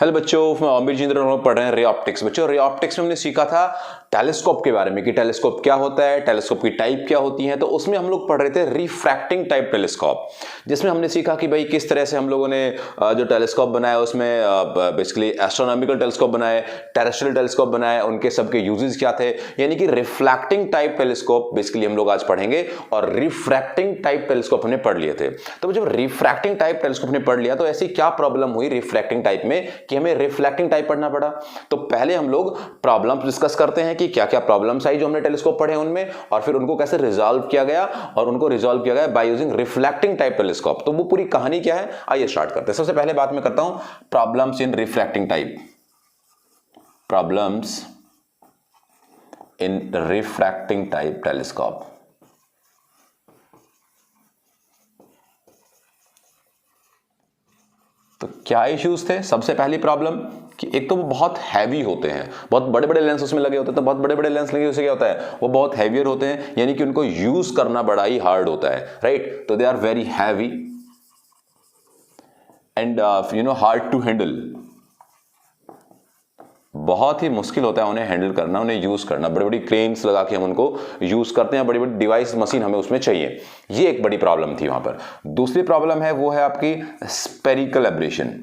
Hello बच्चों, मैं आमिर जिंद्र और हम पढ़ रहे हैं रे ऑप्टिक्स। बच्चों, रे ऑप्टिक्स में हमने सीखा था टेलीस्कोप के बारे में कि टेलीस्कोप क्या होता है, टेलीस्कोप की टाइप क्या होती है। तो उसमें हम लोग पढ़ रहे थे रिफ्रैक्टिंग टाइप टेलीस्कोप, जिसमें हमने सीखा कि भाई किस तरह से हम लोगों ने जो टेलीस्कोप बनाया उसमें बेसिकली एस्ट्रोनॉमिकल टेलीस्कोप बनाए, टेरेस्ट्रियल टेलीस्कोप बनाए, उनके सबके यूजेस क्या थे। यानी कि रिफ्लैक्टिंग टाइप टेलीस्कोप बेसिकली हम लोग आज पढ़ेंगे और रिफ्रैक्टिंग टाइप टेलीस्कोप हमने पढ़ लिए थे। तो जब रिफ्रैक्टिंग टाइप टेलीस्कोप ने पढ़ लिया तो ऐसी क्या प्रॉब्लम हुई रिफ्रैक्टिंग टाइप में कि हमें रिफ्लेक्टिंग टाइप पढ़ना पड़ा। तो पहले हम लोग प्रॉब्लम्स डिस्कस करते हैं कि क्या क्या प्रॉब्लम्स आई जो हमने टेलीस्कोप पढ़े उनमें, और फिर उनको कैसे रिजॉल्व किया गया, और उनको रिजॉल्व किया गया by using reflecting type telescope. तो वो पूरी कहानी क्या है, आइए स्टार्ट करते हैं। सबसे पहले बात मैं करता हूं problems in refracting type. Problems in refracting type telescope. तो क्या इश्यूज थे? सबसे पहली प्रॉब्लम कि एक तो वो बहुत हैवी होते हैं, बहुत बड़े बड़े लेंस उसमें लगे होते हैं। तो बहुत बड़े बड़े लेंस लगे उससे क्या होता है, वो बहुत हैवियर होते हैं, यानी कि उनको यूज करना बड़ा ही हार्ड होता है, राइट। तो they are very heavy and hard to handle. बहुत ही मुश्किल होता है उन्हें हैंडल करना, उन्हें यूज करना। बड़ी बड़ी क्रेन्स लगा के हम उनको यूज करते हैं, बड़ी बड़ी डिवाइस मशीन हमें उसमें चाहिए। ये एक बड़ी प्रॉब्लम थी वहां पर। दूसरी प्रॉब्लम है वो है आपकी स्पेरिकल एब्रेशन।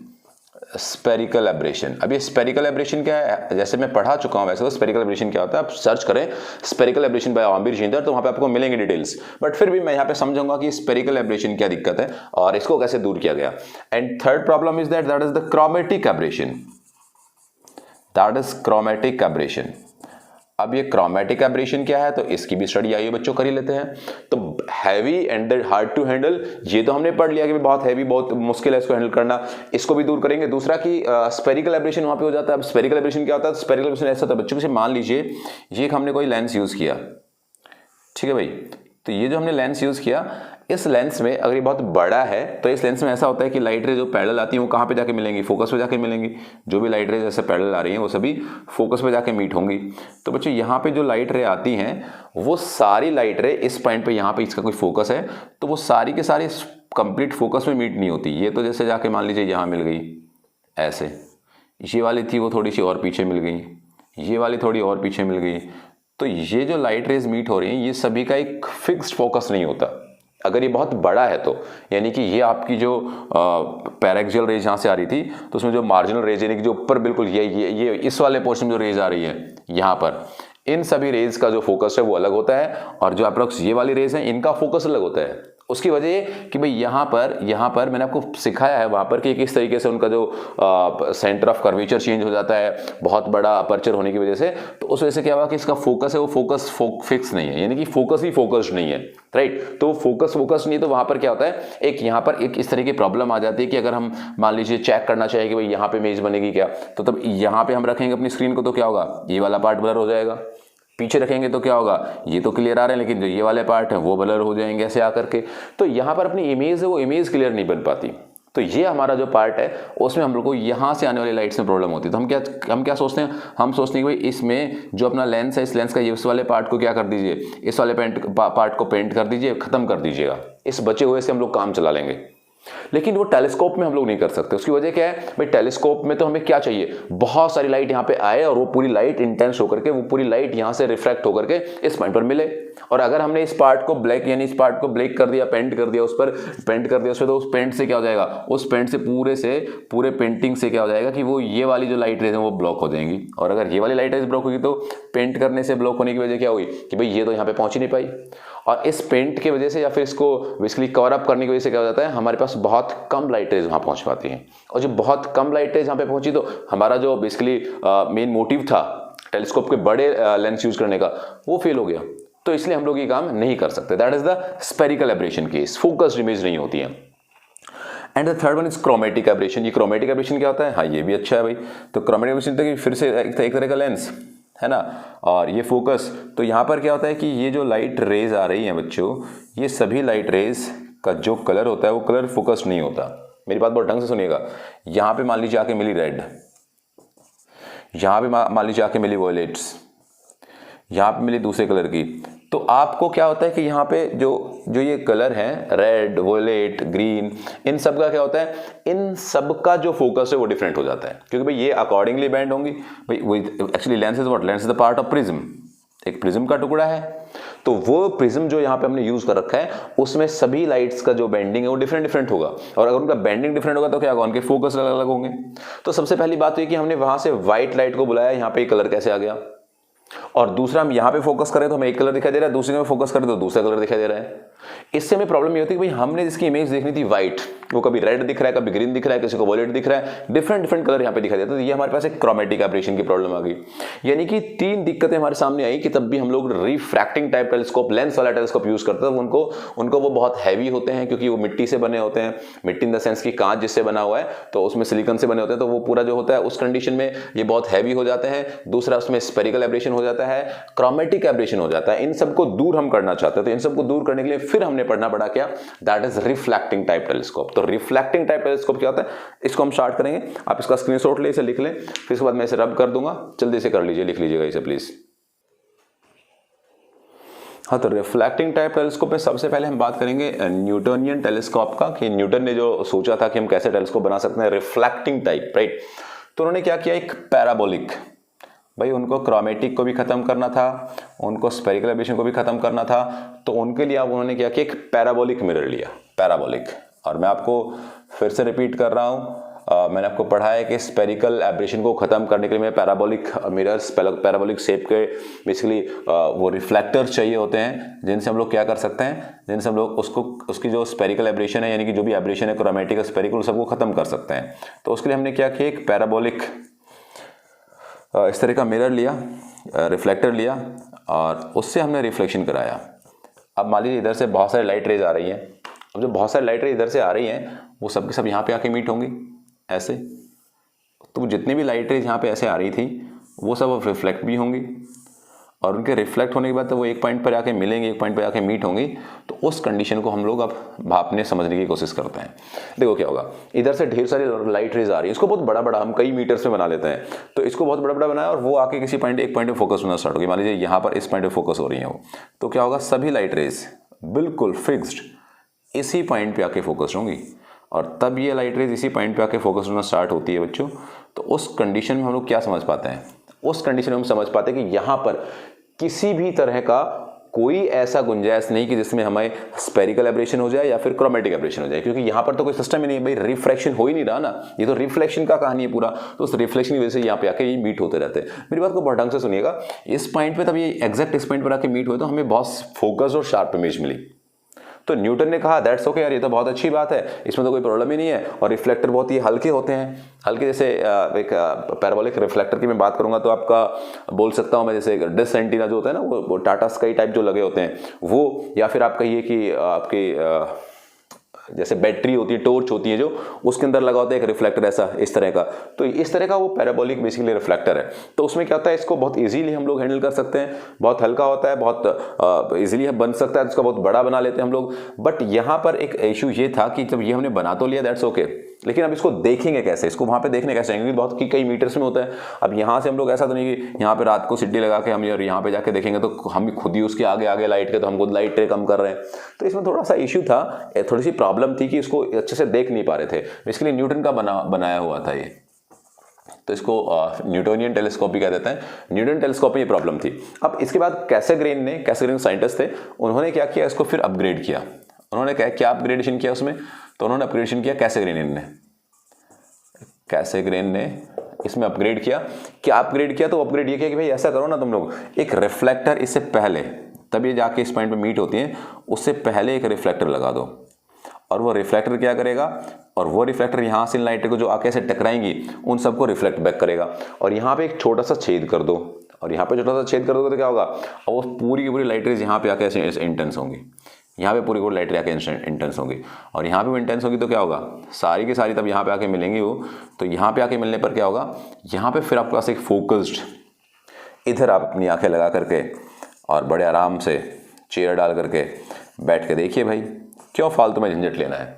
Spherical abrasion. अब ये स्पेरिकल एब्रेशन क्या है, जैसे मैं पढ़ा चुका हूं वैसे तो स्पेरिकल एब्रेशन क्या होता है आप सर्च करें स्पेरिकल एब्रेशन बाय आमिर जिंदर, तो वहां पे आपको मिलेंगे डिटेल्स। बट फिर भी मैं यहां पे समझाऊंगा कि स्पेरिकल एब्रेशन क्या दिक्कत है और इसको कैसे दूर किया गया। And third problem is that is the chromatic aberration. That is chromatic abrasion. अब ये क्रोमेटिक एब्रेशन क्या है, तो इसकी भी स्टडी आइए बच्चों कर ही लेते हैं। तो heavy and hard to handle, ये तो हमने पढ़ लिया कि बहुत हैवी, बहुत मुश्किल है इसको हैंडल करना, इसको भी दूर करेंगे। दूसरा कि स्पेरिकल एब्रेशन वहां पे हो जाता है। अब स्पेरिकल एब्रेशन क्या होता है, स्पेरिकल एब्रेशन ऐसा होता है बच्चों से, मान लीजिए ये एक हमने कोई लेंस यूज किया, ठीक है भाई। तो ये जो हमने लेंस यूज किया, इस लेंस में अगर ये बहुत बड़ा है तो इस लेंस में ऐसा होता है कि लाइट रे जो पैरेलल आती है वो कहाँ पे जाके मिलेंगी, फोकस पे जाके मिलेंगी। जो भी लाइट रे जैसे पैरेलल आ रही हैं वो सभी फोकस पे जाके मीट होंगी। तो बच्चों यहाँ पे जो लाइट रे आती हैं वो सारी लाइट रे इस पॉइंट पे, यहाँ पे इसका कोई फोकस है तो वो सारी के सारी कंप्लीट फोकस में मीट नहीं होती। ये तो जैसे जाके मान लीजिए यहाँ मिल गई ऐसे, ये वाली थी वो थोड़ी सी और पीछे मिल गई, ये वाली थोड़ी और पीछे मिल गई। तो ये जो लाइट रेज मीट हो रही हैं ये सभी का एक फिक्स्ड फोकस नहीं होता। अगर ये बहुत बड़ा है तो यानी कि ये आपकी जो पैरेक्सियल रेज यहाँ से आ रही थी तो उसमें जो मार्जिनल रेज यानी कि जो ऊपर बिल्कुल ये इस वाले पोर्शन में जो रेज आ रही है यहाँ पर, इन सभी रेज का जो फोकस है वो अलग होता है, और जो अप्रोक्स ये वाली रेज है इनका फोकस अलग होता है। उसकी वजह ये कि भाई यहाँ पर मैंने आपको सिखाया है वहाँ पर कि किस तरीके से उनका जो सेंटर ऑफ कर्वेचर चेंज हो जाता है बहुत बड़ा अपर्चर होने की वजह से। तो उस वजह से क्या हुआ कि इसका फोकस है वो फोकस फिक्स नहीं है, यानी कि फोकस ही फोकस्ड नहीं है, राइट। तो फोकस नहीं है तो वहाँ पर क्या होता है, एक यहाँ पर एक इस तरह की प्रॉब्लम आ जाती है कि अगर हम मान लीजिए चेक करना चाहिए कि भाई यहाँ पे इमेज बनेगी क्या, तो तब यहाँ पे हम रखेंगे अपनी स्क्रीन को तो क्या होगा, ये वाला पार्ट ब्लर हो जाएगा। पीछे रखेंगे तो क्या होगा, ये तो क्लियर आ रहे हैं लेकिन जो ये वाले पार्ट हैं वो ब्लर हो जाएंगे ऐसे आकर के। तो यहाँ पर अपनी इमेज है वो इमेज क्लियर नहीं बन पाती। तो ये हमारा जो पार्ट है उसमें हम लोग को यहाँ से आने वाली लाइट्स में प्रॉब्लम होती है। तो हम क्या सोचते हैं, हम सोचते हैं कि भाई इसमें जो अपना लेंस है इस लेंस का इस वाले पार्ट को क्या कर दीजिए, इस वाले पार्ट को पेंट कर दीजिए, खत्म कर दीजिएगा, इस बचे हुए से हम लोग काम चला लेंगे। लेकिन वो टेलीस्कोप में हम लोग नहीं कर सकते। उसकी वजह क्या है भाई, टेलीस्कोप में तो हमें क्या चाहिए, बहुत सारी लाइट यहाँ पे आए और वो पूरी लाइट इंटेंस होकर के वो पूरी लाइट यहाँ से रिफ्रैक्ट होकर के इस पॉइंट पर मिले। और अगर हमने इस पार्ट को ब्लैक यानी इस पार्ट को ब्लैक कर दिया, पेंट कर दिया, उस पर पेंट कर दिया उस पर, तो उस पेंट से क्या हो जाएगा, उस पेंट से पूरे पेंटिंग से क्या हो जाएगा कि वो ये वाली जो लाइट रेज है वो ब्लॉक हो जाएंगी। और अगर ये वाली लाइट रेज ब्लॉक होगी तो पेंट करने से ब्लॉक होने की वजह क्या हुई कि भाई ये तो यहाँ पे पहुंच ही नहीं पाई। और इस पेंट की वजह से या फिर इसको बेसिकली कवर अप करने की वजह से क्या हो जाता है, हमारे पास बहुत कम लाइट रेज वहां पहुंच पाती हैं। और जो बहुत कम लाइट रेज यहाँ पे पहुंची तो हमारा जो बेसिकली मेन मोटिव था टेलीस्कोप के बड़े लेंस यूज करने का वो फेल हो गया। तो इसलिए हम लोग ये काम नहीं कर सकते। That is the spherical aberration case, focused image नहीं होती है। And the third one is chromatic aberration. ये क्रोमेटिक एब्रेशन क्या होता है, हाँ ये भी अच्छा है भाई। तो क्रोमेटिक एब्रेशन तो फिर से एक तरह का लेंस है ना, और ये फोकस। तो यहाँ पर क्या होता है कि ये जो लाइट रेज आ रही हैं बच्चों, ये सभी लाइट रेज का जो कलर होता है वो कलर फोकस नहीं होता। मेरी बात बहुत ढंग से सुनिएगा। यहाँ पे मान लीजिए आके मिली रेड, यहाँ पे मान लीजिए आके मिली वॉयलेट्स, यहाँ पे मिली दूसरे कलर की। तो आपको क्या होता है कि यहाँ पे जो जो ये कलर है रेड, वोलेट, ग्रीन, इन सब का क्या होता है, इन सब का जो फोकस है वो डिफरेंट हो जाता है, क्योंकि भाई ये अकॉर्डिंगली बैंड होंगी। भाई वो actually lens is what, lens is the part of prism, एक प्रिज्म का टुकड़ा है, तो वो प्रिज्म जो यहाँ पे हमने यूज कर रखा है उसमें सभी लाइट्स का जो बेंडिंग है वो डिफरेंट डिफरेंट होगा, और अगर उनका बेंडिंग डिफरेंट होगा तो क्या होगा, उनके फोकस अलग अलग होंगे। तो सबसे पहली बात ये कि हमने वहां से व्हाइट लाइट को बुलाया, यहाँ पे कलर कैसे आ गया, और दूसरा हम यहाँ पे फोकस करें तो हमें एक कलर दिखाई दे रहा है, दूसरे में फोकस करें तो दूसरा कलर दिखाई दे रहा है। इससे हमें प्रॉब्लम ये होती है कि भाई हमने जिसकी इमेज देखनी थी व्हाइट, वो कभी रेड दिख रहा है, कभी ग्रीन दिख रहा है, किसी को वॉलेट दिख रहा है, डिफरेंट डिफरेंट कलर यहाँ पे दिखाई देता है। तो ये हमारे पास एक क्रोमेटिक एब्रेशन की प्रॉब्लम आ गई। यानी कि 3 दिक्कतें हमारे सामने आई कि तब भी हम लोग रिफ्रैक्टिंग टाइप टेलीस्कोप, लेंस वाला टेलीस्कोप यूज करते हैं। उनको वो बहुत हैवी होते हैं क्योंकि वो मिट्टी से बने होते हैं, मिट्टी इन द सेंस की कांच जिससे बना हुआ है, तो उसमें सिलिकॉन से बने होते हैं, तो वो पूरा जो होता है उस कंडीशन में ये बहुत हैवी हो जाते हैं। दूसरा उसमें स्पेरिकल एब्रेशन हो जाता है, क्रोमेटिक एब्रेशन हो जाता है। इन सबको दूर हम करना चाहते हैं, तो इन सबको दूर करने के लिए फिर हमने पढ़ना पड़ा क्या, that is reflecting type telescope. तो रिफ्लेक्टिंग टाइप टेलीस्कोप क्या होता है, इसको हम स्टार्ट करेंगे। आप इसका स्क्रीनशॉट ले, इसे लिख लें, फिर इसके बाद मैं इसे रब कर दूंगा, जल्दी से कर लीजिए, लिख लीजिएगा इसे प्लीज। हाँ, तो रिफ्लेक्टिंग टाइप टेलीस्कोप में सबसे पहले हम बात करेंगे न्यूटोनियन टेलीस्कोप का, कि न्यूटन ने जो सोचा था कि हम कैसे टेलीस्कोप बना सकते हैं रिफ्लेक्टिंग टाइप, राइट। तो उन्होंने क्या किया, एक पैराबोलिक, भाई उनको क्रोमेटिक को भी खत्म करना था, उनको स्पेरिकल एब्रेशन को भी खत्म करना था, तो उनके लिए अब उन्होंने क्या किया, एक पैराबोलिक मिरर लिया, पैराबोलिक। और मैं आपको फिर से रिपीट कर रहा हूँ, मैंने आपको पढ़ा है कि स्पेरिकल एब्रेशन को खत्म करने के लिए पैराबोलिक मिरर्स, पैराबोलिक शेप के बेसिकली वो रिफ्लेक्टर्स चाहिए होते हैं, जिनसे हम लोग क्या कर सकते हैं, जिनसे हम लोग उसकी जो स्पेरिकल एब्रेशन है, यानी कि जो भी एब्रेशन है क्रोमेटिक स्पेरिकल, सबको खत्म कर सकते हैं। तो उसके लिए हमने क्या किया, एक पैराबोलिक इस तरह का मिरर लिया, रिफ्लेक्टर लिया, और उससे हमने रिफ्लेक्शन कराया। अब मान लीजिए इधर से बहुत सारी लाइट रेज आ रही हैं, अब जो बहुत सारी लाइट रेज इधर से आ रही हैं वो सब के सब यहाँ पे आके मीट होंगी ऐसे। तो जितनी भी लाइट रेज यहाँ पे ऐसे आ रही थी वो सब अब रिफ्लेक्ट भी होंगी, और उनके रिफ्लेक्ट होने के बाद तो वो एक पॉइंट पर आके मिलेंगे, एक पॉइंट पर आके मीट होंगी। तो उस कंडीशन को हम लोग अब भापने समझने की कोशिश करते हैं। देखो क्या होगा, इधर से ढेर सारी लाइट रेज आ रही है, इसको बहुत बड़ा बड़ा हम कई मीटर्स में बना लेते हैं, तो इसको बहुत बड़ा बड़ा बनाया और वो आके किसी पॉइंट, एक पॉइंट पे फोकस होना स्टार्ट होगी। मान लीजिए यहाँ पर इस पॉइंट पे फोकस हो रही है वो, तो क्या होगा, सभी लाइट रेज बिल्कुल फिक्स्ड इसी पॉइंट पे आके फोकस होंगी, और तब ये लाइट रेज इसी पॉइंट पे आके फोकस होना स्टार्ट होती है बच्चों। तो उस कंडीशन में हम लोग क्या समझ पाते हैं, उस कंडीशन में हम समझ पाते हैं कि यहाँ पर किसी भी तरह का कोई ऐसा गुंजाइश नहीं कि जिसमें हमें स्पेरिकल एब्रेशन हो जाए या फिर क्रोमेटिक एब्रेशन हो जाए, क्योंकि यहाँ पर तो कोई सिस्टम ही नहीं है भाई, रिफ्रैक्शन हो ही नहीं रहा ना, ये तो रिफ्लेक्शन का कहानी है पूरा। तो उस रिफ्लेक्शन की वजह से यहाँ पे आके ये मीट होते रहते हैं। मेरी बात को बहुत ढंग से सुनिएगा, इस पॉइंट पे तब ये एग्जैक्ट इस पॉइंट पर आके मीट हुए तो हमें बहुत फोकस और शार्प इमेज मिली। तो न्यूटन ने कहा दैट्स ओके यार, ये तो बहुत अच्छी बात है, इसमें तो कोई प्रॉब्लम ही नहीं है, और रिफ्लेक्टर बहुत ही हल्के होते हैं, हल्के। जैसे एक पैराबोलिक रिफ्लेक्टर की मैं बात करूंगा तो आपका बोल सकता हूं मैं, जैसे डिश एंटीना जो होता है ना, वो टाटा स्काई टाइप जो लगे होते हैं वो, या फिर आप कहिए कि आपके जैसे बैटरी होती है, टॉर्च होती है जो, उसके अंदर लगा होता है एक रिफ्लेक्टर ऐसा, इस तरह का। तो इस तरह का वो पैराबोलिक बेसिकली रिफ्लेक्टर है। तो उसमें क्या होता है, इसको बहुत इजीली हम लोग हैंडल कर सकते हैं, बहुत हल्का होता है, बहुत इजीली बन सकता है, उसका बहुत बड़ा बना लेते हैं हम लोग। बट यहाँ पर एक इशू ये था कि जब ये हमने बना तो लिया दैट्स ओके, लेकिन अब इसको देखेंगे कैसे, इसको वहाँ पे देखने कैसे, क्योंकि बहुत कई मीटर्स में होता है। अब यहाँ से हम लोग ऐसा तो नहीं कि यहाँ पे रात को सिटी लगा के हम यहाँ पे जाके देखेंगे तो हम खुद ही उसके आगे आगे लाइट के, तो हम खुद लाइट रे कम कर रहे हैं। तो इसमें थोड़ा सा इशू था, थोड़ी सी प्रॉब्लम थी कि इसको अच्छे से देख नहीं पा रहे थे। बेसिकली न्यूटन का बनाया हुआ था ये, तो इसको न्यूटोनियन टेलीस्कोप भी कह देते हैं। न्यूटन टेलीस्कोप में ये प्रॉब्लम थी। अब इसके बाद कैसेग्रेन साइंटिस्ट थे, उन्होंने क्या किया, इसको फिर अपग्रेड किया। उन्होंने क्या अपग्रेडेशन किया उसमें, तो उन्होंने अपग्रेडेशन किया कैसेग्रेन ने इसमें अपग्रेड किया। क्या अपग्रेड किया, तो अपग्रेड ये किया कि भाई ऐसा करो ना तुम लोग, एक रिफ्लेक्टर इससे पहले, तब ये जाके इस पॉइंट पे मीट होती है, उससे पहले एक रिफ्लेक्टर लगा दो, और वो रिफ्लेक्टर क्या करेगा, और वो रिफ्लेक्टर यहाँ से लाइट को जो आके ऐसे टकराएंगी उन सबको रिफ्लेक्ट बैक करेगा, और यहाँ पे एक छोटा सा छेद कर दो, और यहाँ पे छोटा सा छेद कर दो तो क्या होगा, और वो पूरी की पूरी लाइट रेज यहाँ पे आके ऐसे इंटेंस होंगी, यहाँ पे पूरी लाइट आके इंटेंस होगी, और यहाँ पे भी इंटेंस होगी, तो क्या होगा, सारी की सारी तब यहाँ पे आके मिलेंगी वो। तो यहाँ पे आके मिलने पर क्या होगा, यहाँ पे फिर आपके पास एक फोकस्ड, इधर आप अपनी आंखें लगा करके और बड़े आराम से चेयर डाल करके बैठ के देखिए भाई, क्यों फालतू में झंझट लेना है।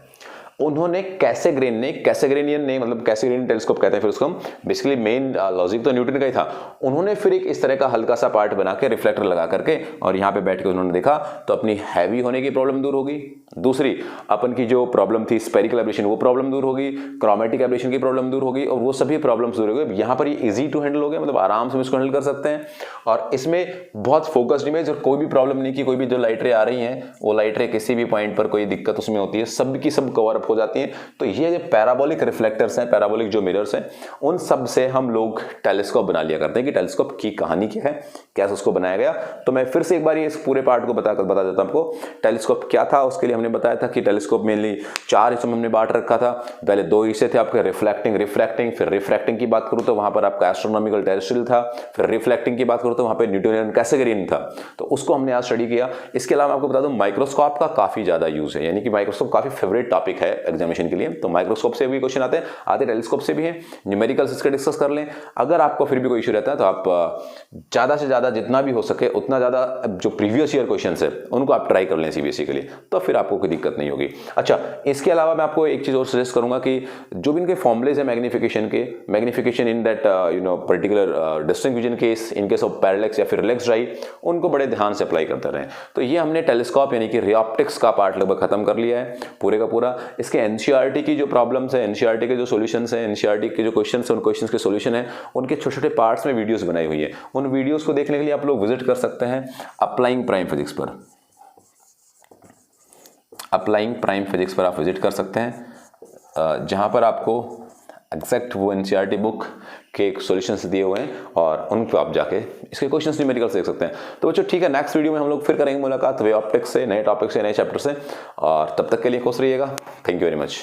उन्होंने कैसेग्रेनियन ने मतलब कैसेग्रेनियन टेलीस्कोप कहते हैं फिर उसको हम, बेसिकली मेन लॉजिक तो न्यूटन का ही था। उन्होंने फिर एक इस तरह का हल्का सा पार्ट बना के रिफ्लेक्टर लगा करके और यहाँ पे बैठ के उन्होंने देखा तो अपनी हैवी होने की प्रॉब्लम दूर होगी, दूसरी अपन की जो प्रॉब्लम थी स्पेरिकल एब्रेशन वो प्रॉब्लम दूर होगी, क्रोमेटिक एब्रेशन की प्रॉब्लम दूर होगी और वो सभी प्रॉब्लम्स दूर हो गए। यहाँ पर ये इजी टू हैंडल हो गया, मतलब आराम से इसको हैंडल कर सकते हैं और इसमें बहुत फोकस्ड इमेज और कोई भी प्रॉब्लम नहीं की, कोई भी जो लाइट रे आ रही हैं वो लाइट रे किसी भी पॉइंट पर कोई दिक्कत उसमें होती है सब की सब कवर अप हो जाती हैं। तो ये जो पैराबोलिक रिफ्लेक्टर्स हैं, पैराबोलिक जो मिरर्स हैं, उन सब से हम लोग टेलीस्कोप बना लिया करते हैं कि टेलीस्कोप की कहानी क्या है, कैसे उसको बनाया गया। तो मैं फिर से एक बार इस पूरे पार्ट को बता देता हूं आपको। टेलीस्कोप क्या था उसके लिए हमने बताया था कि टेलीस्कोप मेनली 4 हिस्सों में हमने बांट रखा था। पहले 2 हिस्से थे आपके रिफ्लेक्टिंग, फिर रिफ्रैक्टिंग की बात करूं तो वहां पर आपका एस्ट्रोनॉमिकल टेरेस्ट्रियल था, फिर रिफ्लेक्टिंग की बात करूं तो वहां पे न्यूटोनियन कैसेग्रेनियन था। तो उसको हमने आज स्टडी किया। इसके अलावा आपको बता दूं माइक्रोस्कोप का काफी ज्यादा यूज है, यानी कि माइक्रोस्कोप काफी फेवरेट टॉपिक है एग्जामिनेशन के लिए। तो माइक्रोस्कोप से भी क्वेश्चन आते हैं, टेलीस्कोप से भी है, न्यूमेरिकल्स इसके डिस्कस कर लें। अगर आपको फिर भी कोई इशू रहता है तो आप ज्यादा से ज्यादा जितना भी हो सके उतना ज्यादा जो प्रीवियस ईयर क्वेश्चंस है उनको आप ट्राई कर लें सीबीएसई के लिए, तो फिर आपको कोई दिक्कत नहीं होगी। अच्छा, इसके अलावा मैं आपको एक चीज और सजेस्ट करूंगा कि जो भी इनके फॉर्मुलेज है magnification in that particular distinct vision case, in case of parallax या फिर रिलैक्स्ड आई, उनको बड़े ध्यान से अप्लाई करते रहें। तो ये हमने टेलीस्कोप यानी कि रे ऑप्टिक्स का पार्ट लगभग खत्म कर लिया है पूरे का पूरा। इसके एनसीईआरटी की जो प्रॉब्लम्स है, एनसीईआरटी के जो सॉल्यूशंस हैं, एनसीईआरटी के जो क्वेश्चंस हैं, उन क्वेश्चंस के सॉल्यूशन है, उनके छोटे छोटे पार्ट्स में वीडियोस बनाई हुई है। उन वीडियोस को देखने के लिए आप लोग विजिट कर सकते हैं अप्लाइंग प्राइम फिजिक्स पर। अप्लाइंग प्राइम फिजिक्स पर आप विजिट कर सकते हैं, जहां पर आपको एग्जैक्ट वो एनसीईआरटी बुक के सॉल्यूशंस दिए हुए हैं और उन पर आप जाके इसके क्वेश्चंस न्यूमेरिकल्स देख सकते हैं। तो बच्चों ठीक है, नेक्स्ट वीडियो में हम लोग फिर करेंगे मुलाकात वे ऑप्टिक्स से, नए टॉपिक से, नए चैप्टर से, और तब तक के लिए खुश रहिएगा। Thank you very much.